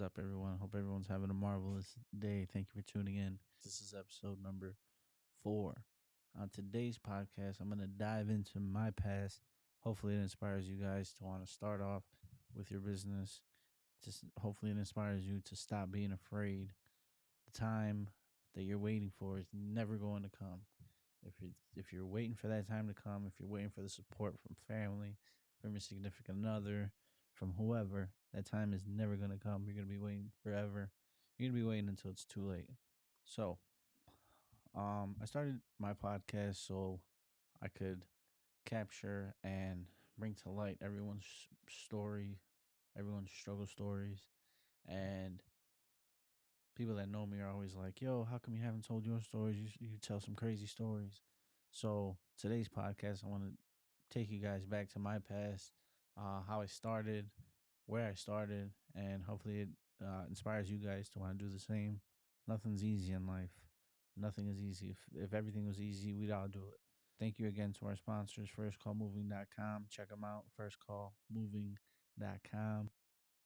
up, everyone? Hope everyone's having a marvelous day. Thank you for tuning in. This is episode number 4. On today's podcast, I'm going to dive into my past. Hopefully, it inspires you guys to want to start off with your business. Just hopefully, it inspires you to stop being afraid. The time that you're waiting for is never going to come. If you're waiting for that time to come, if you're waiting for the support from family, from your significant other, from whoever, that time is never gonna come. You're gonna be waiting forever. You're gonna be waiting until it's too late. So, I started my podcast so I could capture and bring to light everyone's story, everyone's struggle stories, and people that know me are always like, "Yo, how come you haven't told your stories? You tell some crazy stories." So today's podcast, I want to take you guys back to my past, how I started, where I started, and hopefully it inspires you guys to want to do the same. Nothing's easy in life. Nothing is easy. If everything was easy, we'd all do it. Thank you again to our sponsors, firstcallmoving.com. Check them out, firstcallmoving.com.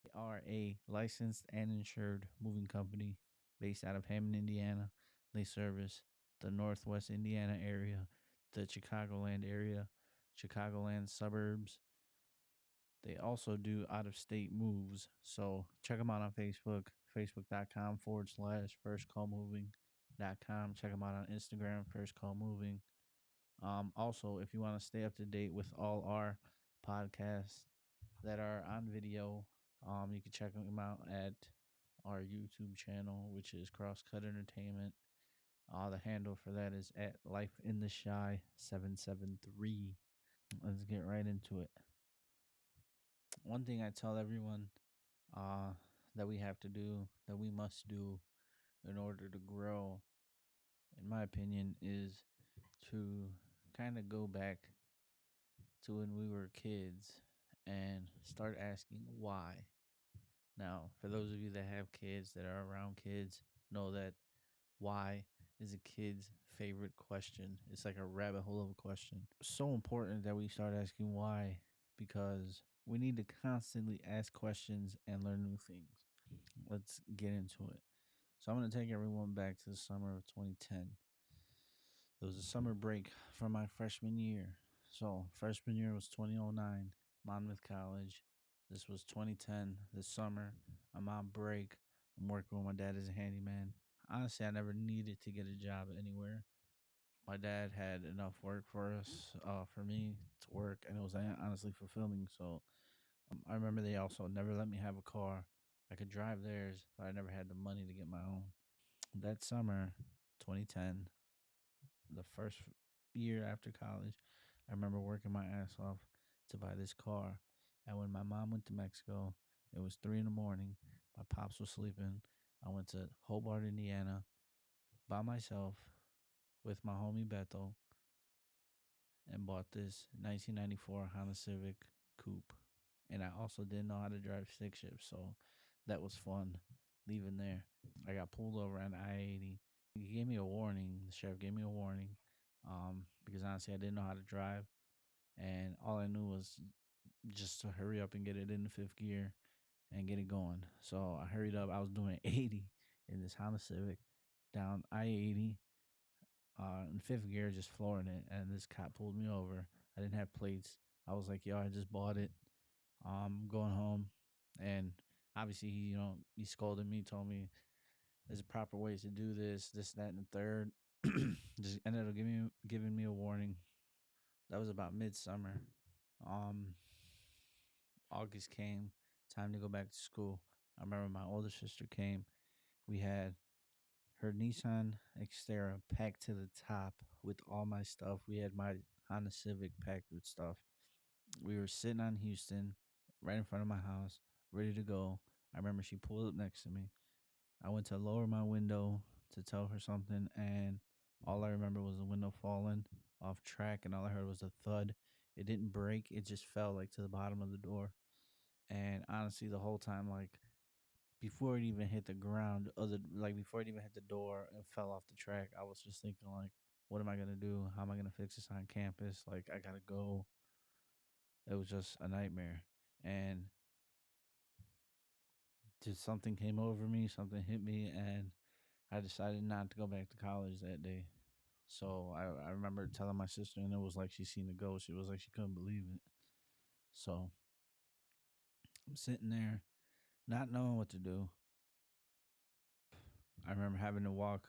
They are a licensed and insured moving company based out of Hammond, Indiana. They service the Northwest Indiana area, the Chicagoland area, Chicagoland suburbs. They also do out of state moves. So check them out on Facebook, facebook.com/firstcallmoving.com. Check them out on Instagram, firstcallmoving. Also, if you want to stay up to date with all our podcasts that are on video, you can check them out at our YouTube channel, which is Crosscut Entertainment. The handle for that is at Life in the Shy 773. Let's get right into it. One thing I tell everyone uh, that we have to do, that we must do in order to grow, in my opinion, is to kind of go back to when we were kids and start asking why. Now, for those of you that have kids, that are around kids, know that why is a kid's favorite question. It's like a rabbit hole of a question. So important that we start asking why, because we need to constantly ask questions and learn new things. Let's get into it. So I'm going to take everyone back to the summer of 2010. It was a summer break from my freshman year. So freshman year was 2009, Monmouth College. This was 2010, this summer. I'm on break. I'm working with my dad as a handyman. Honestly, I never needed to get a job anywhere. My dad had enough work for us, for me to work, and it was honestly fulfilling. So I remember they also never let me have a car. I could drive theirs, but I never had the money to get my own. That summer, 2010, the first year after college, I remember working my ass off to buy this car. And when my mom went to Mexico, it was 3 in the morning. My pops was sleeping. I went to Hobart, Indiana, by myself with my homie Beto and bought this 1994 Honda Civic Coupe. And I also didn't know how to drive stick shift, so that was fun leaving there. I got pulled over on I-80. He gave me a warning. The sheriff gave me a warning because honestly, I didn't know how to drive. And all I knew was just to hurry up and get it in the fifth gear and get it going. So I hurried up. I was doing 80 in this Honda Civic down I-80 in fifth gear, just flooring it. And this cop pulled me over. I didn't have plates. I was like, yo, I just bought it. Going home. And obviously, he scolded me, told me there's a proper ways to do this, that, and the third. Just ended up giving me a warning. That was about midsummer. Um, August came, time to go back to school. I remember my older sister came. We had her Nissan Xterra packed to the top with all my stuff. We had my Honda Civic packed with stuff. We were sitting on Houston, right in front of my house, ready to go. I remember she pulled up next to me. I went to lower my window to tell her something, and all I remember was the window falling off track, and all I heard was a thud. It didn't break, it just fell like to the bottom of the door. And honestly, the whole time, like before it even hit the ground, before it even hit the door and fell off the track, I was just thinking like, what am I gonna do? How am I gonna fix this on campus? Like I gotta go. It was just a nightmare. And just something came over me, something hit me, and I decided not to go back to college that day. So I remember telling my sister, and it was like she seen a ghost. She was like she couldn't believe it. So I'm sitting there, not knowing what to do. I remember having to walk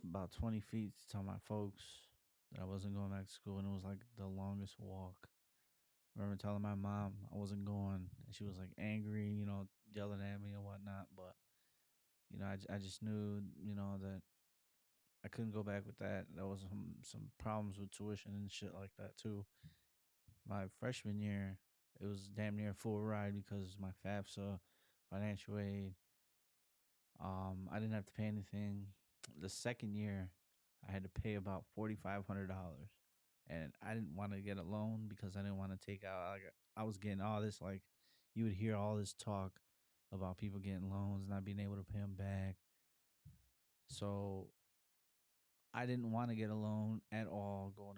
about 20 feet to tell my folks that I wasn't going back to school, and it was like the longest walk. I remember telling my mom I wasn't going, and she was like angry, yelling at me and whatnot. But I just knew, that I couldn't go back with that. There was some problems with tuition and shit like that too. My freshman year, it was damn near a full ride because my FAFSA, financial aid, I didn't have to pay anything. The second year, I had to pay about $4,500, and I didn't want to get a loan because I didn't want to take out. Like, I was getting all this, like, you would hear all this talk about people getting loans, not being able to pay them back. So I didn't want to get a loan at all. Going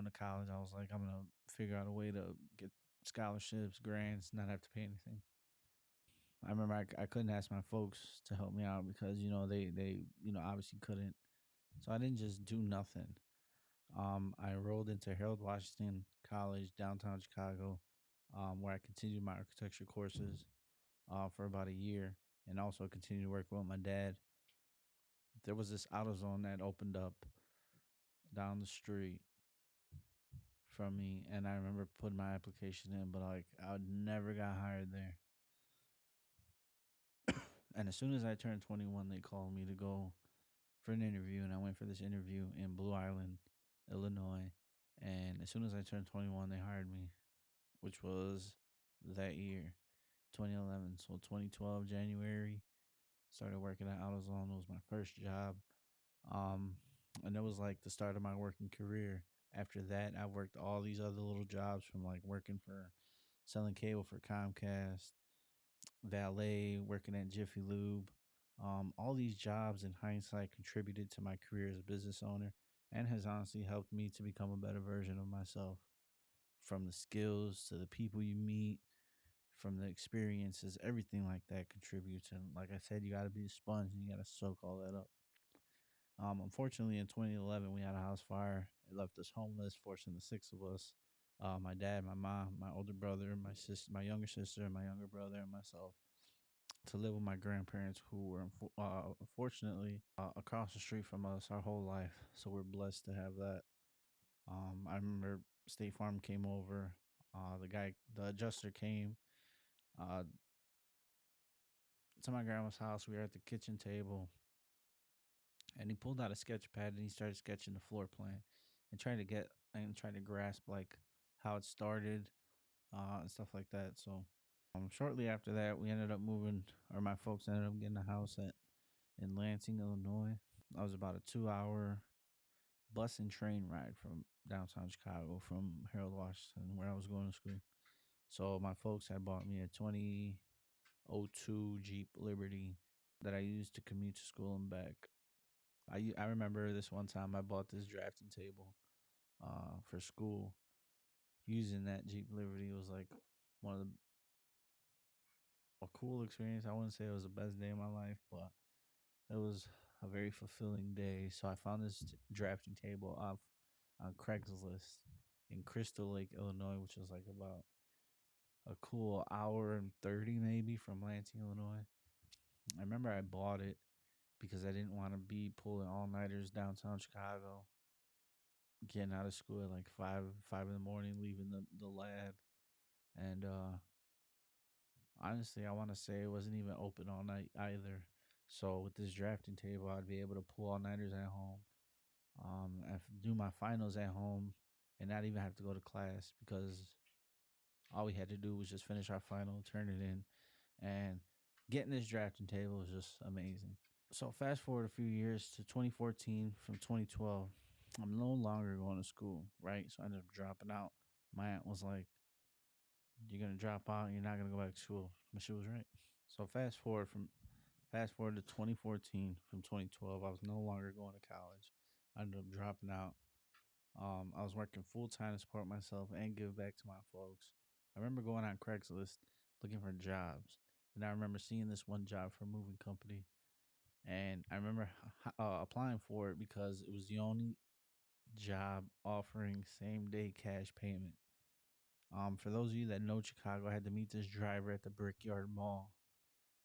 to college, I was like, I'm gonna figure out a way to get scholarships, grants, not have to pay anything. I remember I couldn't ask my folks to help me out because they obviously couldn't. So I didn't just do nothing. I enrolled into Harold Washington College downtown Chicago, where I continued my architecture courses for about a year, and also continued to work with my dad. There was this AutoZone that opened up down the street from me, and I remember putting my application in, but like I never got hired there. And as soon as I turned 21, they called me to go for an interview, and I went for this interview in Blue Island, Illinois. And as soon as I turned 21, they hired me, which was that year, 2011. So 2012 January, started working at AutoZone. It was my first job, um, and it was like the start of my working career. After that, I worked all these other little jobs, from like working for selling cable for Comcast, valet, working at Jiffy Lube. All these jobs in hindsight contributed to my career as a business owner, and has honestly helped me to become a better version of myself. From the skills to the people you meet, from the experiences, everything like that contributes. And like I said, you got to be a sponge and you got to soak all that up. Unfortunately, in 2011, we had a house fire. It left us homeless, forcing the six of us, my dad, my mom, my older brother, my sister, my younger sister, my younger brother, and myself, to live with my grandparents, who were unfortunately across the street from us our whole life. So we're blessed to have that. I remember State Farm came over. The adjuster came uh, to my grandma's house. We were at the kitchen table, and he pulled out a sketch pad and he started sketching the floor plan and trying to grasp like how it started and stuff like that. So shortly after that, we ended up moving, or my folks ended up getting a house in Lansing, Illinois. I was about a 2 hour bus and train ride from downtown Chicago, from Harold Washington, where I was going to school. So my folks had bought me a 2002 Jeep Liberty that I used to commute to school and back. I remember this one time I bought this drafting table for school. Using that Jeep Liberty was like one of the a cool experience. I wouldn't say it was the best day of my life, but it was a very fulfilling day. So I found this drafting table off on Craigslist in Crystal Lake, Illinois, which is like about a cool hour and 30 maybe from Lansing, Illinois. I remember I bought it because I didn't want to be pulling all nighters downtown Chicago, getting out of school at like five in the morning, leaving the lab. And honestly, I want to say it wasn't even open all night either. So with this drafting table, I'd be able to pull all nighters at home, and do my finals at home, and not even have to go to class because all we had to do was just finish our final, turn it in, and getting this drafting table was just amazing. So fast forward a few years to 2014 from 2012. I'm no longer going to school, right? So I ended up dropping out. My aunt was like, "You're gonna drop out. And you're not gonna go back to school." But she was right. So fast forward to 2014 from 2012. I was no longer going to college. I ended up dropping out. I was working full time to support myself and give back to my folks. I remember going on Craigslist looking for jobs. And I remember seeing this one job for a moving company, and I remember applying for it because it was the only job offering same day cash payment. For those of you that know Chicago, I had to meet this driver at the Brickyard Mall,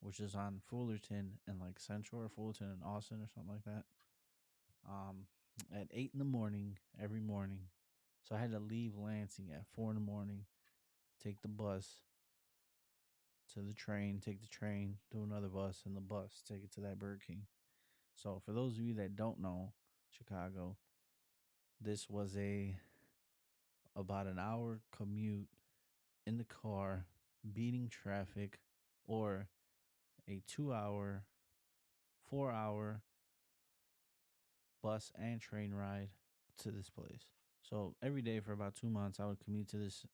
which is on Fullerton and like Central or Fullerton and Austin or something like that. Um, at 8 in the morning every morning. So I had to leave Lansing at 4 in the morning, take the bus to the train, take the train to another bus, and the bus take it to that Burger King. So for those of you that don't know Chicago, this was a about an hour commute in the car, beating traffic, or a 2 hour, 4 hour bus and train ride to this place. So every day for about 2 months, I would commute to this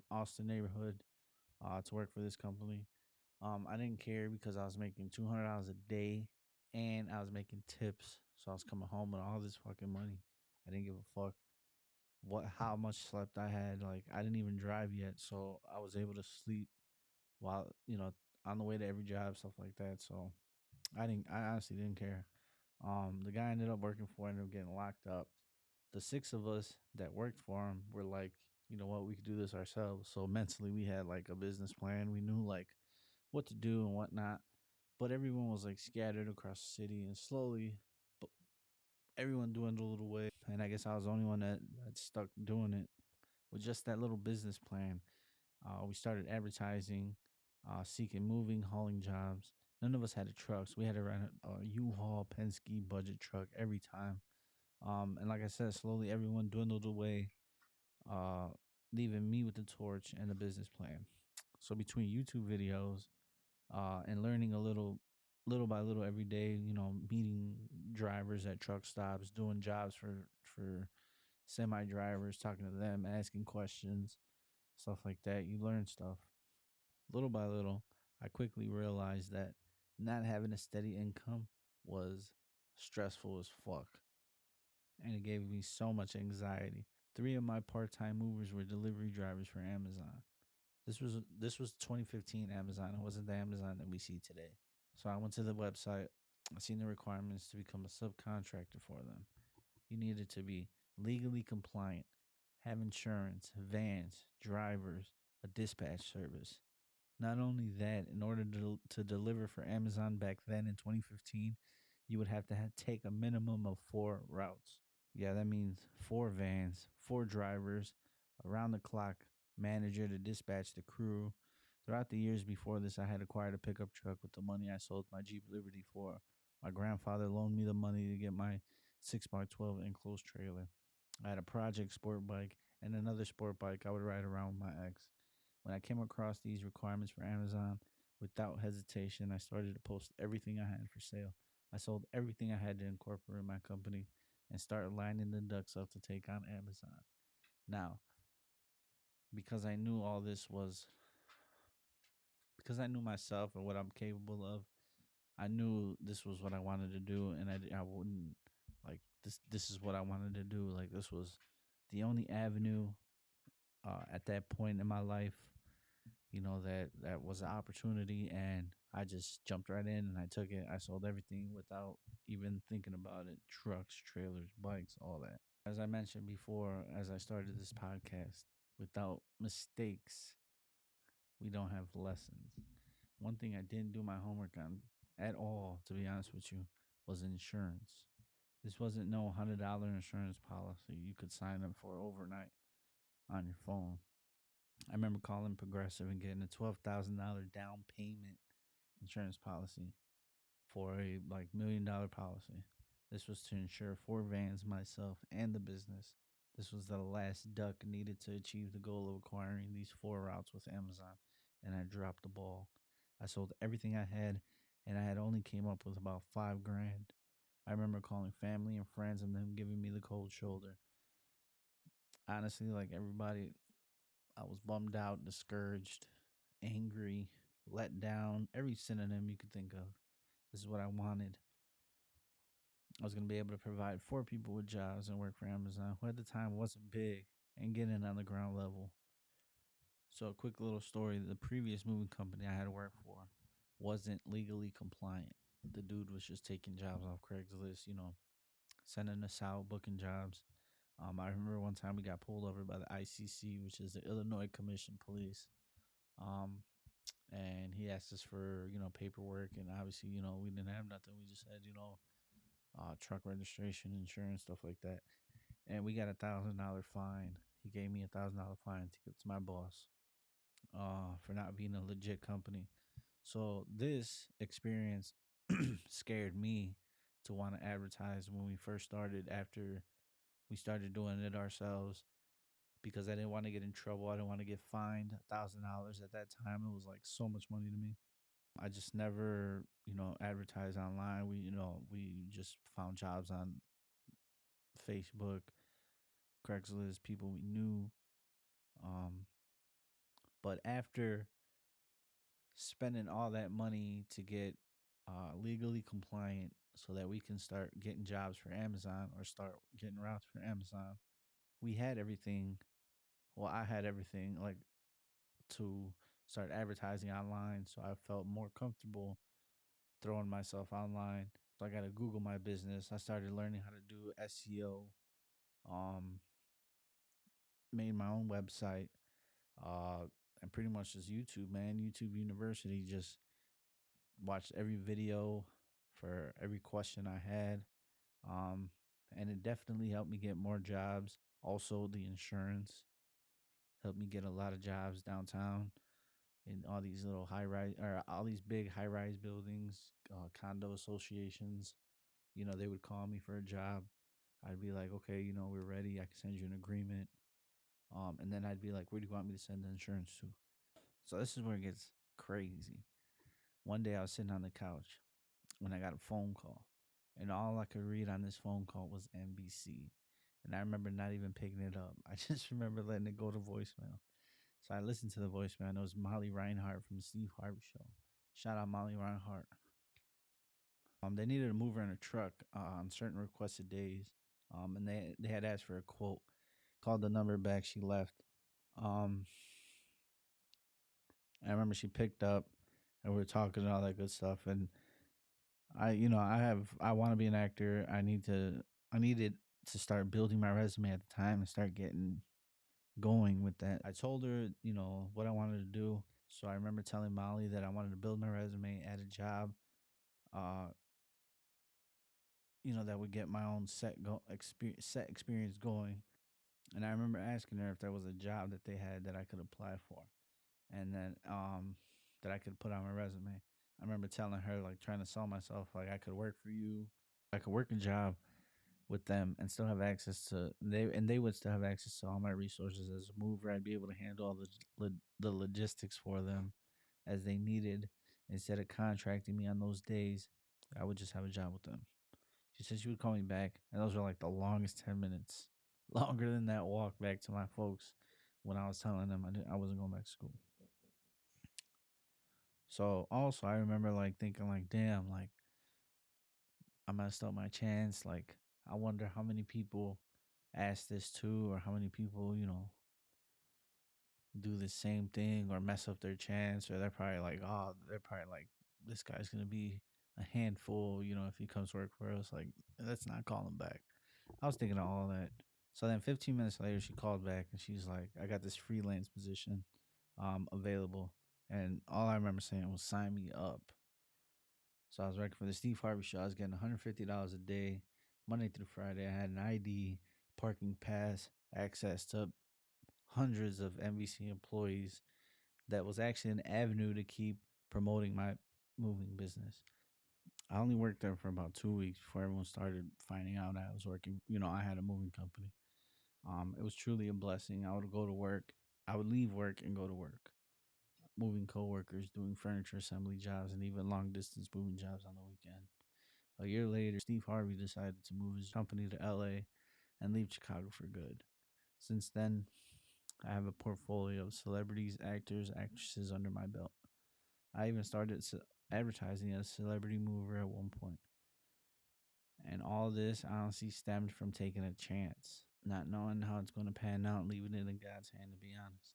Austin neighborhood to work for this company. I didn't care because I was making $200 a day, and I was making tips. So I was coming home with all this fucking money. I didn't give a fuck how much slept I had. Like I didn't even drive yet, so I was able to sleep while on the way to every job, stuff like that. So I honestly didn't care. The guy I ended up working for ended up getting locked up. The six of us that worked for him were like, you know what, we could do this ourselves. So mentally, we had like a business plan. We knew like what to do and whatnot. But everyone was like scattered across the city, and slowly, but everyone dwindled away. And I guess I was the only one that stuck doing it with just that little business plan. We started advertising, seeking moving, hauling jobs. None of us had a truck, so we had to rent a U-Haul Penske budget truck every time. And like I said, slowly everyone dwindled away, uh, leaving me with the torch and the business plan. So between YouTube videos, and learning little by little every day, meeting drivers at truck stops, doing jobs for semi drivers, talking to them, asking questions, stuff like that. You learn stuff little by little. I quickly realized that not having a steady income was stressful as fuck, and it gave me so much anxiety. Three of my part-time movers were delivery drivers for Amazon. This was 2015 Amazon. It wasn't the Amazon that we see today. So I went to the website. I seen the requirements to become a subcontractor for them. You needed to be legally compliant, have insurance, vans, drivers, a dispatch service. Not only that, in order to deliver for Amazon back then in 2015, you would have to take a minimum of 4 routes. Yeah, that means 4 vans, 4 drivers, around the clock manager to dispatch the crew. Throughout the years before this, I had acquired a pickup truck with the money I sold my Jeep Liberty for. My grandfather loaned me the money to get my 6x12 enclosed trailer. I had a project sport bike and another sport bike I would ride around with my ex. When I came across these requirements for Amazon, without hesitation, I started to post everything I had for sale. I sold everything I had to incorporate my company and start lining the ducks up to take on Amazon. Now, because I knew all this was because I knew myself and what I'm capable of, I knew this was what I wanted to do, and I wouldn't like this. This is what I wanted to do. Like this was the only avenue at that point in my life, that was an opportunity, and I just jumped right in and I took it. I sold everything without even thinking about it: trucks, trailers, bikes, all that. As I mentioned before, as I started this podcast, without mistakes, we don't have lessons. One thing I didn't do my homework on at all, to be honest with you, was insurance. This wasn't no $100 insurance policy you could sign up for overnight on your phone. I remember calling Progressive and getting a $12,000 down payment insurance policy for a like $1 million policy. This was to insure 4 vans, myself, and the business. This was the last duck needed to achieve the goal of acquiring these 4 routes with Amazon, and I dropped the ball. I sold everything I had, and I had only came up with about 5 grand. I remember calling family and friends and them giving me the cold shoulder. Honestly, like everybody, I was bummed out, discouraged, angry, let down, every synonym you could think of. This is what I wanted. I was going to be able to provide 4 people with jobs and work for Amazon, who at the time wasn't big, and get in on the ground level. So, a quick little story: the previous moving company I had to work for wasn't legally compliant. The dude was just taking jobs off Craigslist, sending us out, booking jobs. I remember one time we got pulled over by the ICC, which is the Illinois Commission Police. Um, and he asked us for, paperwork, and obviously, we didn't have nothing. We just had, truck registration, insurance, stuff like that. And we got $1,000 fine. He gave me $1,000 fine to give to my boss, for not being a legit company. So this experience scared me to want to advertise when we first started. After we started doing it ourselves, because I didn't want to get in trouble. I didn't want to get fined $1,000 at that time. It was like so much money to me. I just never, advertised online. We just found jobs on Facebook, Craigslist, people we knew. Um, but after spending all that money to get legally compliant so that we can start getting jobs for Amazon or start getting routes for Amazon, we had everything. Well, I had everything like to start advertising online. So I felt more comfortable throwing myself online. So I got to Google my business. I started learning how to do SEO, um, made my own website, uh, and pretty much just YouTube, man. YouTube University, just watched every video for every question I had. Um, and it definitely helped me get more jobs. Also, the insurance helped me get a lot of jobs downtown in all these little high rise or all these big high rise buildings, condo associations. They would call me for a job. I'd be like, okay, we're ready. I can send you an agreement. And then I'd be like, where do you want me to send the insurance to? So this is where it gets crazy. One day I was sitting on the couch when I got a phone call, and all I could read on this phone call was NBC. And I remember not even picking it up. I just remember letting it go to voicemail. So I listened to the voicemail, and it was Molly Reinhart from the Steve Harvey Show. Shout out Molly Reinhart. They needed a mover and a truck on certain requested days, and they had asked for a quote. Called the number back. She left. Um, I remember she picked up, and we were talking and all that good stuff. And I want to be an actor. I needed to start building my resume at the time and start getting going with that. I told her, what I wanted to do. So I remember telling Molly that I wanted to build my resume, add a job, uh, that would get my own set experience going. And I remember asking her if there was a job that they had that I could apply for, and then that I could put on my resume. I remember telling her, like, trying to sell myself, like, I could work for you, I could work a job with them and still have access to they would still have access to all my resources as a mover. I'd be able to handle all the logistics for them as they needed. Instead of contracting me on those days, I would just have a job with them. She said she would call me back, and those were like the longest 10 minutes, longer than that walk back to my folks when I was telling them I wasn't going back to school. So also I remember like thinking like, damn, like I messed up my chance. Like I wonder how many people ask this too, or how many people do the same thing or mess up their chance, or they're probably like, oh, they're probably like, this guy's gonna be a handful, if he comes to work for us. Like, let's not call him back. I was thinking of all that. So then 15 minutes later, she called back and she's like, I got this freelance position available. And all I remember saying was, sign me up. So I was working for the Steve Harvey Show. I was getting $150 a day, Monday through Friday. I had an ID, parking pass, access to hundreds of NBC employees. That was actually an avenue to keep promoting my moving business. I only worked there for about 2 weeks before everyone started finding out I was working. I had a moving company. It was truly a blessing. I would go to work. I would leave work and go to work, moving coworkers, doing furniture assembly jobs, and even long distance moving jobs on the weekend. A year later, Steve Harvey decided to move his company to LA and leave Chicago for good. Since then, I have a portfolio of celebrities, actors, actresses under my belt. I even started advertising as a celebrity mover at one point. And all this honestly stemmed from taking a chance, not knowing how it's going to pan out, leaving it in God's hand, to be honest.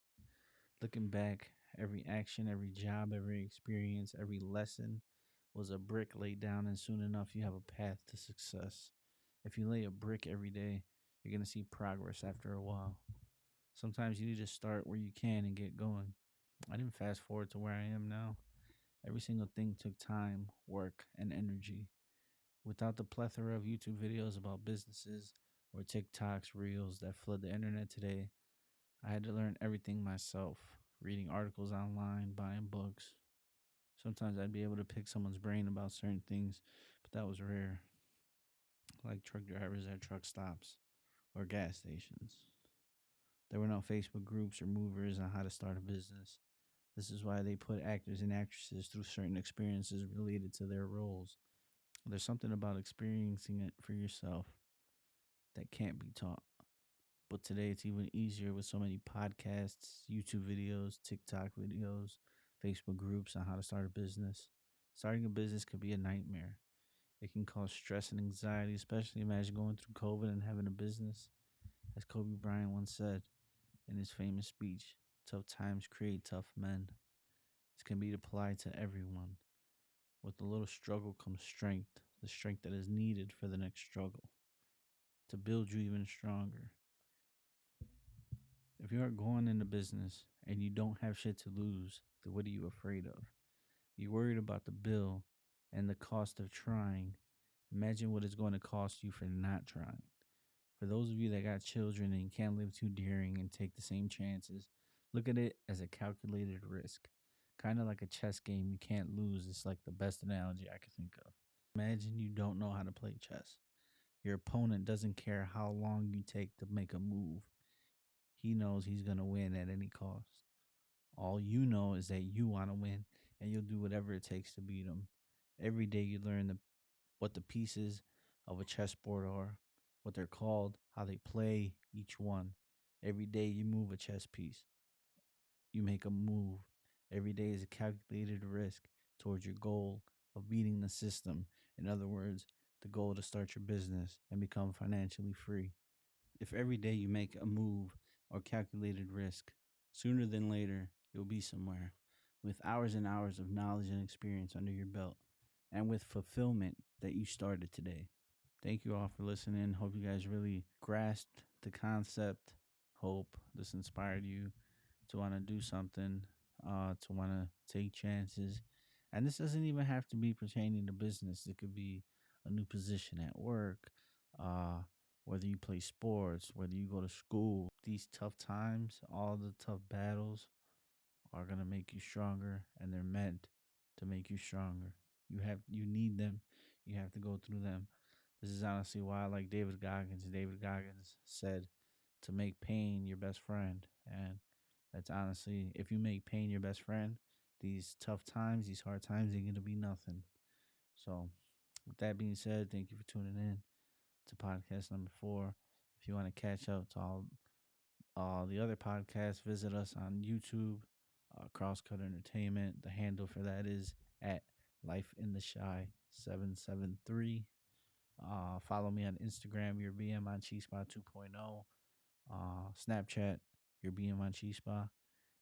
Looking back, Every action, every job, every experience, every lesson was a brick laid down, and soon enough, you have a path to success. If you lay a brick every day, you're going to see progress after a while. Sometimes you need to start where you can and get going. I didn't fast forward to where I am now. Every single thing took time, work, and energy. Without the plethora of YouTube videos about businesses or TikToks, reels that flood the internet today, I had to learn everything myself, reading articles online, buying books. Sometimes I'd be able to pick someone's brain about certain things, but that was rare, like truck drivers at truck stops or gas stations. There were no Facebook groups or movers on how to start a business. This is why they put actors and actresses through certain experiences related to their roles. There's something about experiencing it for yourself that can't be taught. But today it's even easier with so many podcasts, YouTube videos, TikTok videos, Facebook groups on how to start a business. Starting a business could be a nightmare. It can cause stress and anxiety, especially imagine going through COVID and having a business. As Kobe Bryant once said in his famous speech, tough times create tough men. This can be applied to everyone. With a little struggle comes strength, the strength that is needed for the next struggle to build you even stronger. If you are going into business and you don't have shit to lose, then what are you afraid of? You're worried about the bill and the cost of trying. Imagine what it's going to cost you for not trying. For those of you that got children and you can't live too daring and take the same chances, look at it as a calculated risk. Kind of like a chess game you can't lose. It's like the best analogy I could think of. Imagine you don't know how to play chess. Your opponent doesn't care how long you take to make a move. He knows he's going to win at any cost. All you know is that you want to win and you'll do whatever it takes to beat him. Every day you learn what the pieces of a chessboard are, what they're called, how they play each one. Every day you move a chess piece. You make a move. Every day is a calculated risk towards your goal of beating the system. In other words, the goal to start your business and become financially free. If every day you make a move or calculated risk, sooner than later, you'll be somewhere with hours and hours of knowledge and experience under your belt and with fulfillment that you started today. Thank you all for listening. Hope you guys really grasped the concept. Hope this inspired you to want to do something, to want to take chances. And this doesn't even have to be pertaining to business. It could be a new position at work, whether you play sports, whether you go to school. These tough times, all the tough battles are going to make you stronger, and they're meant to make you stronger. You need them. You have to go through them. This is honestly why I like David Goggins. David Goggins said to make pain your best friend. And that's honestly, if you make pain your best friend, these tough times, these hard times, they're going to be nothing. So, with that being said, thank you for tuning in to podcast number 4. If you want to catch up to all the other podcasts, visit us on YouTube, Crosscut Entertainment. The handle for that is at Life in the Shy 773. Follow me on Instagram, your BM on Chispa 2.0. Snapchat, your BM on Chispa.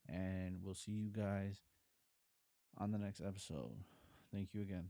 And we'll see you guys on the next episode. Thank you again.